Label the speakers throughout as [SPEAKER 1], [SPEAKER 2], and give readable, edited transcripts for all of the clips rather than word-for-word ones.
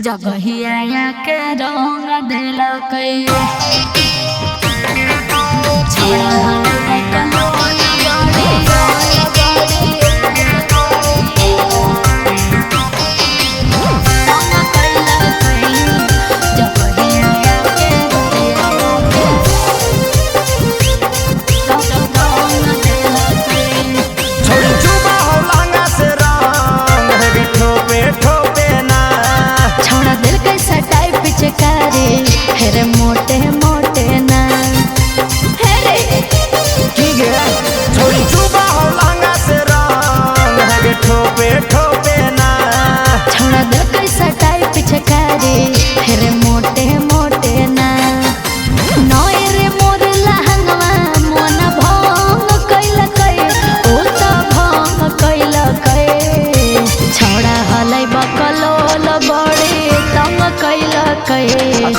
[SPEAKER 1] जगहिया के रंग दिलकै छोड़ा हल्का कलोल हेरे मोटे मोटे ना हेरे
[SPEAKER 2] ठीक है छोड़ी चुबा हो लांगा से रंग हेरे ठोपे ठोपे ना
[SPEAKER 1] छोड़ा दे कैसा टाइप पिचकारी हेरे मोटे मोटे ना नोए रे मोर लहंगवा मन भंग कैल कई ओ त भंग कैल कई छोड़ा हलै बकलोल बड़े तंग कैल कई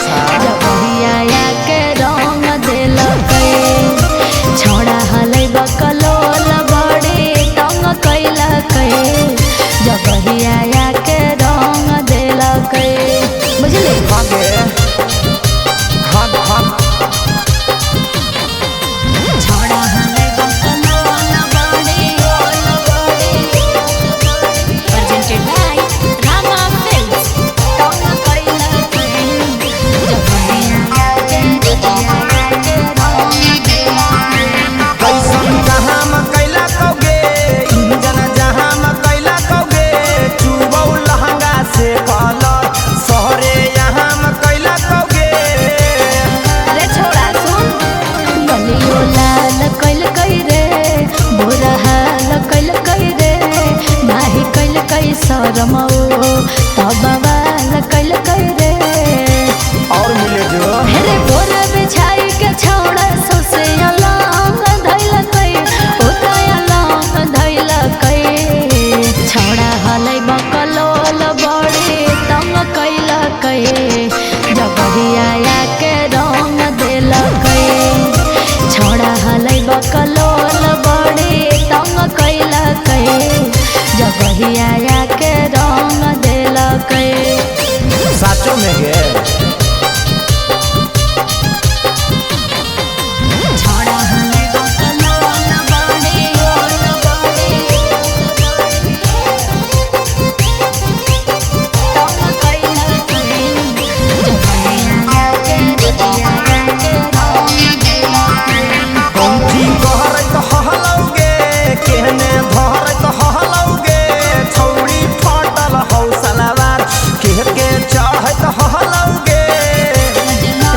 [SPEAKER 1] जगहिया के रंग दिलकै छोड़ा हलै बकलोल बड़े तंग कैलकै जगहिया के रंग दिलकै बुझले
[SPEAKER 2] आगे हाथ हाथ
[SPEAKER 1] छोड़ा हलै बकलोल बड़े प्रेजेंटेड बाय रामा फिल्म्स तंग कैलकै
[SPEAKER 2] कैसन जहाँ में कैला कौगे इंजन जहाँ में कैला कौगे चुबौ लहंगा से कलर सहरे यहाँ में कैला कौगे
[SPEAKER 1] रे छोड़ा सुन गलियो लाल कैल कई रे बुरा हाल कैल कई रे नाही कैल कई शरमौ तब बाल कैल कई रे
[SPEAKER 2] और मिले जो
[SPEAKER 1] हेरे बोरा बिछाई के छोड़ा ससे अलंग धैल कई उताया लंग धैल कई छोड़ा हलै बकलोल बड़े तंग कैल कई जगहिया के रंग दिलकै छोड़ा हलै बकलोल बड़े तंग कैल कई जगहिया के रंग दिलकै
[SPEAKER 2] साचो में गे
[SPEAKER 1] छोड़ा हलै बकलोल बड़े तंग कैल कई जगहिया के रंग दिलकै
[SPEAKER 2] कौंठी कहरत हहलौगे केहने भरत हहलौगे छौड़ी फटल हौ सलवार के चढ़त हहलौगे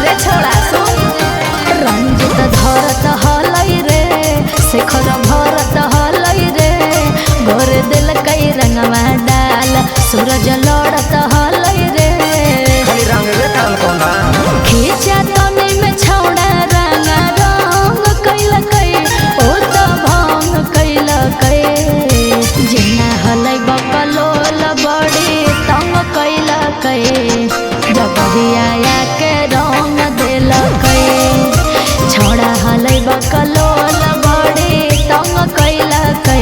[SPEAKER 1] रे छोड़ा सुन रंजित धरत हलै रे शेखर भरत हलै रे गोर दिलकै रंगवा डाल सूरज लड़त हलै रे
[SPEAKER 2] खाली रंगवे करल कोना
[SPEAKER 1] खींचा तनी में छौड़ा रंग रंग कैलकै ओ त भंग कैलकै जेना हलै बकलोल बड़े तंग कैलकै जगहिया के रंग दिलकै छोड़ा हलै बकलोल बड़े तंग कैलकै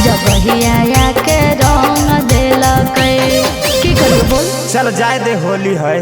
[SPEAKER 1] जगहिया के रंग दिलकै की करू बोल
[SPEAKER 2] चल जाए दे होली है।